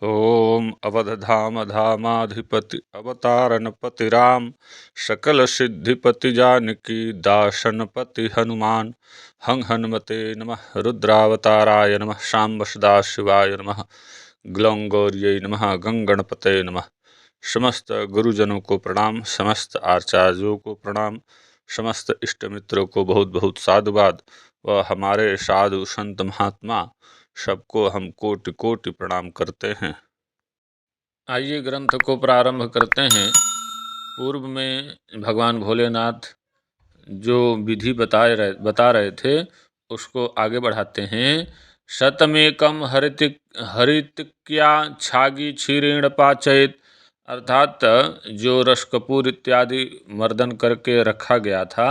ओम अवधधाम धामाधिपति अवतारणपति राम सकल सिद्धिपति जानकी दासनपति हनुमान हं हनुमते नमः रुद्रावताराय नमः शांब सदाशिवाय नमः ग्लौं गौर्यै नमः गंगणपते नमः। समस्त गुरुजनों को प्रणाम, समस्त आचार्यों को प्रणाम, समस्त इष्ट मित्रों को बहुत बहुत साधुवाद व हमारे साधु संत महात्मा सबको हम कोटि कोटि प्रणाम करते हैं। आइए ग्रंथ को प्रारंभ करते हैं। पूर्व में भगवान भोलेनाथ जो विधि बता रहे थे उसको आगे बढ़ाते हैं। शतमेकम हरितिक्या छागी क्षीरेण पाचयित, अर्थात जो रस कपूर इत्यादि मर्दन करके रखा गया था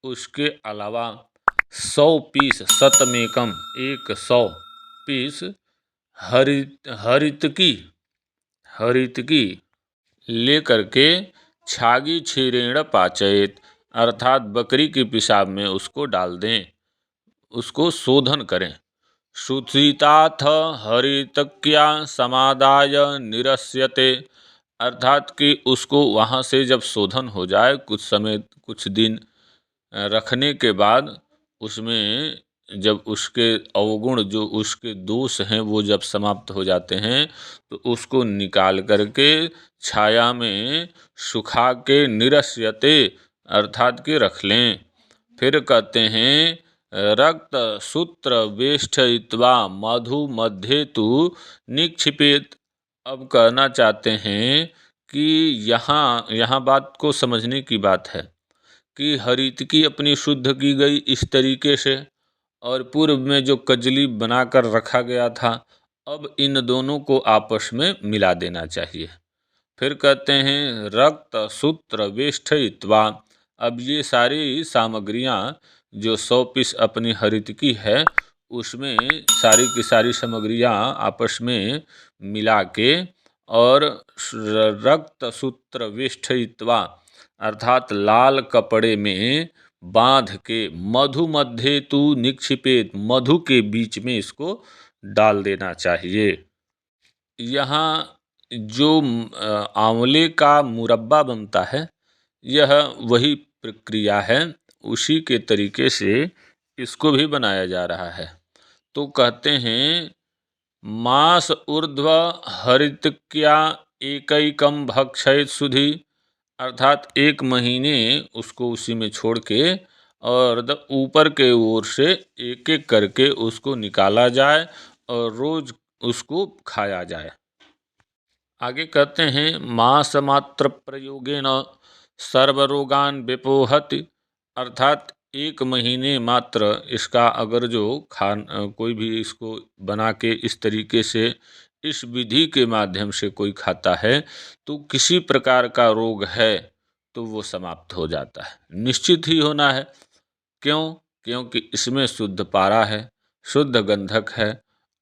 उसके अलावा 100 पीस, शतमेकम 100 पीस हरितकी लेकर के छागी क्षीरेण पाचयित, अर्थात बकरी की पेशाब में उसको डाल दें, उसको शोधन करें। सुचिताथ हरितक्या समादाय निरस्यते, अर्थात कि उसको वहाँ से जब शोधन हो जाए, कुछ समय कुछ दिन रखने के बाद उसमें जब उसके अवगुण जो उसके दोष हैं वो जब समाप्त हो जाते हैं तो उसको निकाल करके छाया में सुखा के निरस्यते, अर्थात कि रख लें। फिर कहते हैं रक्त सूत्र वेष्टयित्वा मधु मध्ये तु निक्षिपेत। अब कहना चाहते हैं कि यहाँ बात को समझने की बात है कि हरितकी अपनी शुद्ध की गई इस तरीके से, और पूर्व में जो कजली बनाकर रखा गया था, अब इन दोनों को आपस में मिला देना चाहिए। फिर कहते हैं रक्त सूत्र वेष्टयित्वा। अब ये सारी सामग्रियाँ जो 100 पीस अपनी हरितकी है उसमें सारी की सारी सामग्रियाँ आपस में मिला के और रक्त सूत्र वेष्टयित्वा, अर्थात लाल कपड़े में बांध के मधु मध्ये तु निक्षिपेत, मधु के बीच में इसको डाल देना चाहिए। यहाँ जो आंवले का मुरब्बा बनता है यह वही प्रक्रिया है, उसी के तरीके से इसको भी बनाया जा रहा है। तो कहते हैं मास ऊर्ध्व हरितक्या एकैकम भक्षयित सुधि, अर्थात 1 महीने उसको उसी में छोड़ के और ऊपर के ओर से एक एक करके उसको निकाला जाए और रोज उसको खाया जाए। आगे कहते हैं मास मात्र प्रयोगेन सर्वरोगान विपोहति, अर्थात 1 महीने मात्र इसका अगर जो कोई भी इसको बना के इस तरीके से इस विधि के माध्यम से कोई खाता है तो किसी प्रकार का रोग है तो वो समाप्त हो जाता है, निश्चित ही होना है। क्यों? क्योंकि इसमें शुद्ध पारा है, शुद्ध गंधक है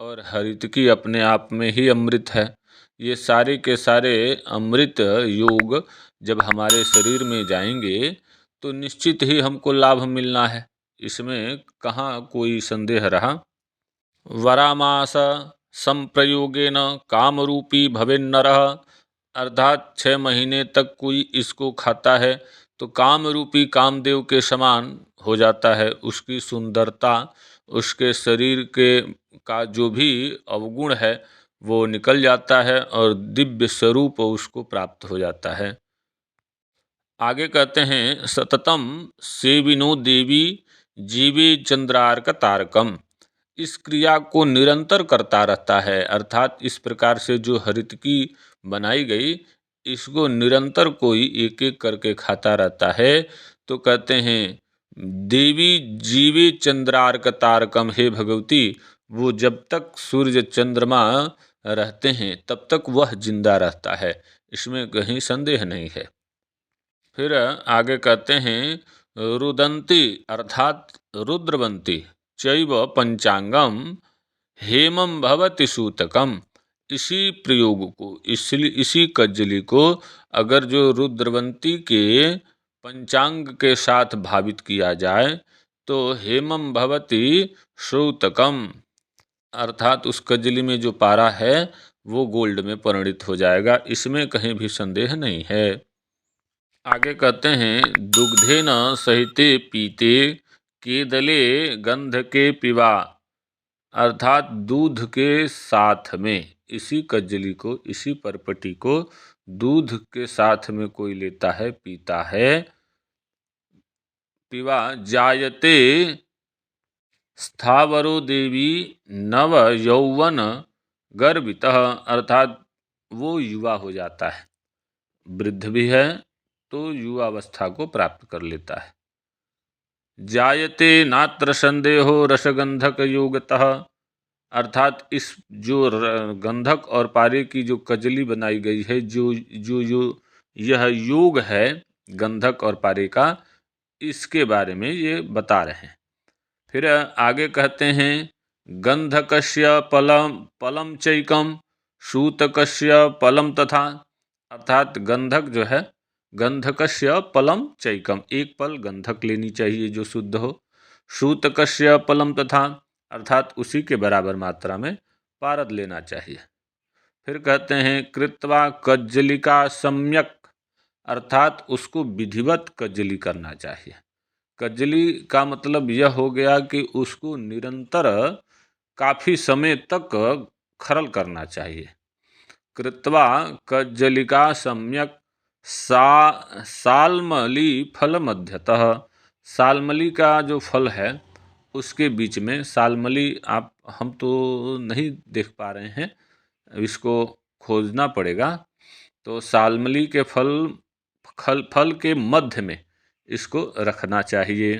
और हरितकी अपने आप में ही अमृत है। ये सारे के सारे अमृत योग जब हमारे शरीर में जाएंगे तो निश्चित ही हमको लाभ मिलना है, इसमें कहाँ कोई संदेह रहा। वरामास संप्रयोगेन कामरूपी भवेन्नरः, अर्थात 6 महीने तक कोई इसको खाता है तो काम रूपी कामदेव के समान हो जाता है। उसकी सुंदरता, उसके शरीर के का जो भी अवगुण है वो निकल जाता है और दिव्य स्वरूप उसको प्राप्त हो जाता है। आगे कहते हैं सततम सेविनो देवी जीवे चंद्रार्क तारकम, इस क्रिया को निरंतर करता रहता है, अर्थात इस प्रकार से जो हरितकी बनाई गई इसको निरंतर कोई एक एक करके खाता रहता है तो कहते हैं देवी जीवे चंद्रार्क तारकम, हे भगवती वो जब तक सूर्य चंद्रमा रहते हैं तब तक वह जिंदा रहता है, इसमें कहीं संदेह नहीं है। फिर आगे कहते हैं रुदंती, अर्थात रुद्रवंती चैव पंचांगम हेमम भवति सूतकम, इसी प्रयोग को इसलिए इसी कज्जली को अगर जो रुद्रवंती के पंचांग के साथ भावित किया जाए तो हेमम भवति श्रुतकम, अर्थात उस कजली में जो पारा है वो गोल्ड में परिणित हो जाएगा, इसमें कहीं भी संदेह नहीं है। आगे कहते हैं दुग्धेन सहिते पीते केदले गंध के पिबा, अर्थात दूध के साथ में इसी कजली को, इसी परपटी को दूध के साथ में कोई लेता है, पीता है, पिबा जायते स्थावरो देवी नव यौवन गर्भितः, अर्थात वो युवा हो जाता है, वृद्ध भी है तो युवावस्था को प्राप्त कर लेता है। जायते नात्र संदेहो रसगंधक योगतः, अर्थात इस जो गंधक और पारे की जो कजली बनाई गई है, जो जो जो यह योग है गंधक और पारे का, इसके बारे में ये बता रहे हैं। फिर आगे कहते हैं गंधकस्य पलम पलम चैकम सूतकस्य पलम तथा, अर्थात गंधक जो है, गंधकस्य पलम चैकम, एक पल गंधक लेनी चाहिए जो शुद्ध हो, सूतकस्य पलम तथा, अर्थात उसी के बराबर मात्रा में पारद लेना चाहिए। फिर कहते हैं कृत्वा कज्जलिका सम्यक, अर्थात उसको विधिवत कज्जली करना चाहिए। कजली का मतलब यह हो गया कि उसको निरंतर काफ़ी समय तक खरल करना चाहिए। कृत्वा कज्जलिका सम्यक सालमली फल मध्यतः, सालमली का जो फल है उसके बीच में, सालमली आप हम तो नहीं देख पा रहे हैं, इसको खोजना पड़ेगा, तो सालमली के फल के मध्य में इसको रखना चाहिए।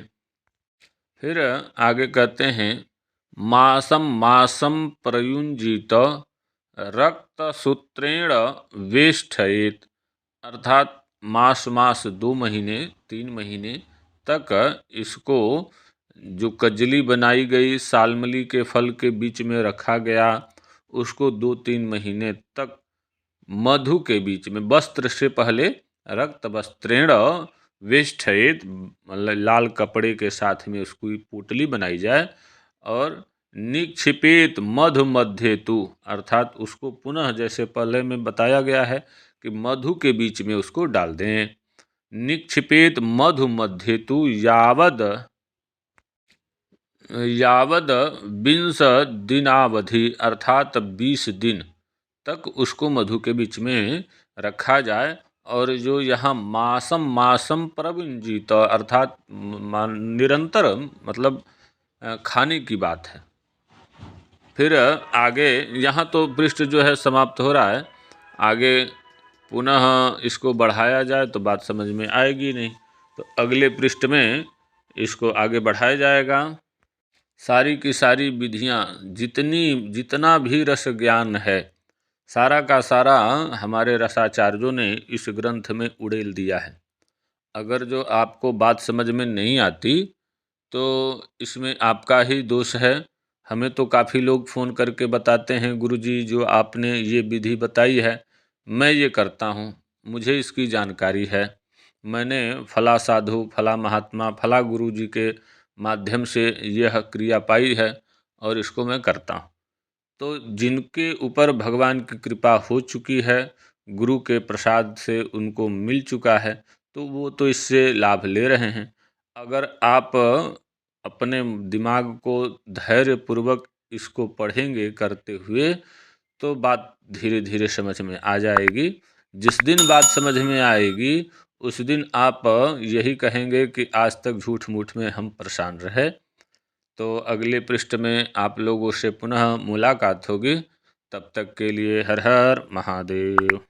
फिर आगे कहते हैं मासम मासम प्रयुंजित रक्त सूत्रेण वेष्ठयेत, अर्थात मास मास 2 महीने 3 महीने तक इसको, जो कजली बनाई गई सालमली के फल के बीच में रखा गया, उसको 2-3 महीने तक मधु के बीच में, वस्त्र से पहले रक्त वस्त्रेण वेष्ठयेत, लाल कपड़े के साथ में उसकी पोटली बनाई जाए, और निक्षिपेत मधु मध्य तु, अर्थात उसको पुनः जैसे पहले में बताया गया है कि मधु के बीच में उसको डाल दें। निक्षिपेत मधु मध्य तु यावद 20 दिनावधि, अर्थात 20 दिन तक उसको मधु के बीच में रखा जाए। और जो यहाँ मासम मासम प्रविंजित, अर्थात निरंतर मतलब खाने की बात है। फिर आगे यहाँ तो पृष्ठ जो है समाप्त हो रहा है, आगे पुनः इसको बढ़ाया जाए तो बात समझ में आएगी नहीं, तो अगले पृष्ठ में इसको आगे बढ़ाया जाएगा। सारी की सारी विधियाँ, जितना भी रस ज्ञान है, सारा का सारा हमारे रसाचार्यों ने इस ग्रंथ में उड़ेल दिया है। अगर जो आपको बात समझ में नहीं आती तो इसमें आपका ही दोष है। हमें तो काफ़ी लोग फ़ोन करके बताते हैं गुरुजी जो आपने ये विधि बताई है मैं ये करता हूँ, मुझे इसकी जानकारी है, मैंने फला साधु फला महात्मा फला गुरुजी के माध्यम से यह क्रिया पाई है और इसको मैं करता हूँ। तो जिनके ऊपर भगवान की कृपा हो चुकी है, गुरु के प्रसाद से उनको मिल चुका है, तो वो तो इससे लाभ ले रहे हैं। अगर आप अपने दिमाग को धैर्यपूर्वक इसको पढ़ेंगे करते हुए तो बात धीरे धीरे समझ में आ जाएगी। जिस दिन बात समझ में आएगी उस दिन आप यही कहेंगे कि आज तक झूठ मूठ में हम परेशान रहे। तो अगले पृष्ठ में आप लोगों से पुनः मुलाकात होगी। तब तक के लिए हर हर महादेव।